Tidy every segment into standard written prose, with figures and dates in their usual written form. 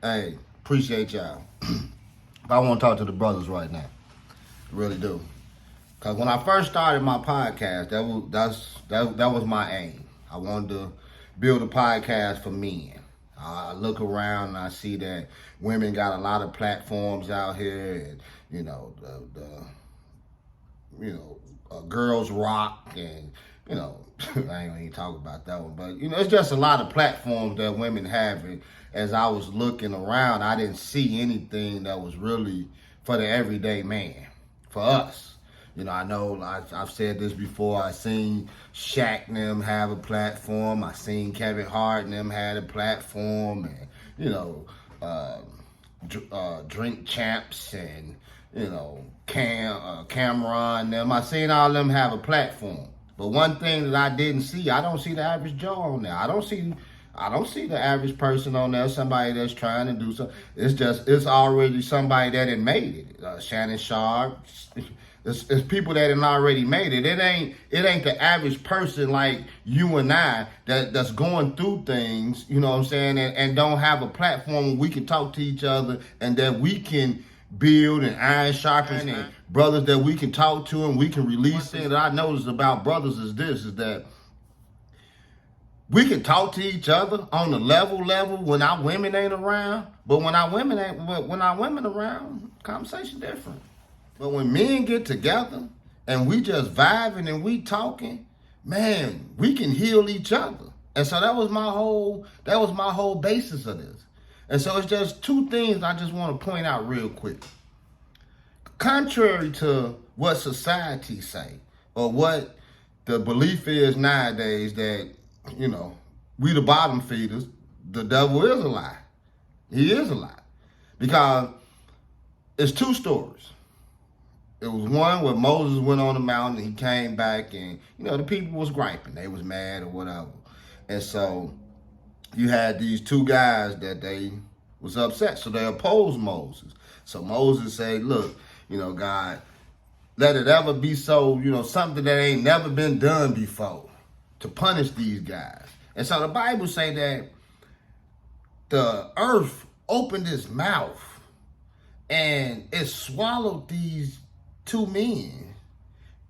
Hey, appreciate y'all. I want to talk to the brothers right now. Really do. Cause when I first started my podcast, that was my aim. I wanted to build a podcast for men. I look around and I see that women got a lot of platforms out here, and girls rock, and I ain't even talk about that one, but it's just a lot of platforms that women have. And as I was looking around, I didn't see anything that was really for the everyday man, for us. I know I've said this before. I seen Shaq and them have a platform. I seen Kevin Hart and them had a platform, and Drink Champs and Cameron and them. I seen all of them have a platform. But one thing that I didn't see, I don't see the average Joe on there. I don't see the average person on there, somebody that's trying to do something. It's already somebody that had made it. Shannon Sharp. It's people that had already made it. It ain't the average person like you and I that's going through things, you know what I'm saying, and don't have a platform where we can talk to each other and that we can build and iron sharpen, and brothers that we can talk to and we can release things. That I noticed about brothers is that we can talk to each other on the level when our women ain't around, but when our women around, conversation different. But when men get together and we just vibing and we talking, man, we can heal each other. And so that was my whole basis of this. And so it's just two things I just want to point out real quick. Contrary to what society say, or what the belief is nowadays that, we the bottom feeders, the devil is a lie. He is a lie. Because it's two stories. It was one where Moses went on the mountain and he came back, and, the people was griping. They was mad or whatever. And so you had these two guys that they was upset, so they opposed Moses. So Moses said, look, God, let it ever be so, something that ain't never been done before, to punish these guys. And so the Bible say that the earth opened its mouth and it swallowed these two men.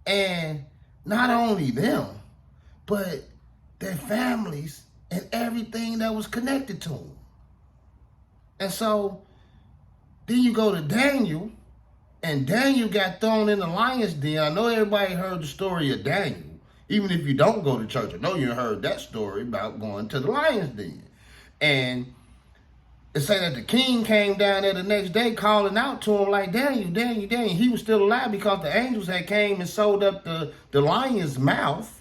And not only them, but their families and everything that was connected to them. And so then you go to Daniel, and Daniel got thrown in the lion's den. I know everybody heard the story of Daniel. Even if you don't go to church, I know you heard that story about going to the lion's den. And it say that the king came down there the next day calling out to him like, Daniel, Daniel, Daniel. He was still alive because the angels had came and sewed up the lion's mouth.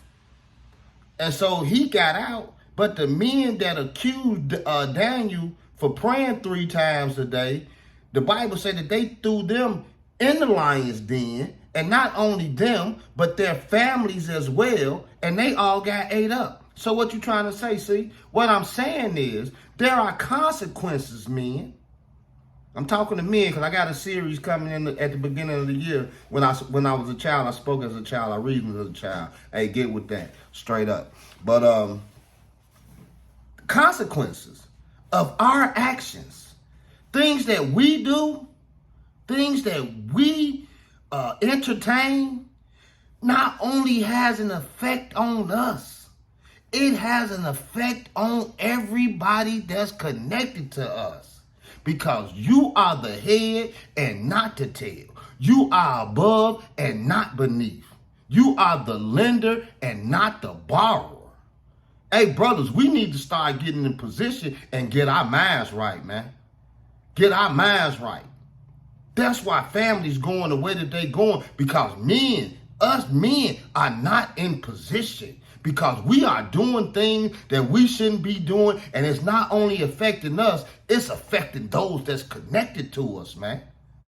And so he got out. But the men that accused Daniel for praying 3 times a day, the Bible said that they threw them in the lion's den, and not only them, but their families as well, and they all got ate up. So what you trying to say, see? What I'm saying is, there are consequences, men. I'm talking to men because I got a series coming in at the beginning of the year. When I was a child, I spoke as a child, I reasoned as a child. Hey, get with that, straight up. But consequences of our actions, things that we do, things that we entertain, not only has an effect on us, it has an effect on everybody that's connected to us. Because you are the head and not the tail. You are above and not beneath. You are the lender and not the borrower. Hey, brothers, we need to start getting in position and get our minds right, man. Get our minds right. That's why families going the way that they going, because us men are not in position, because we are doing things that we shouldn't be doing, and it's not only affecting us, it's affecting those that's connected to us, man.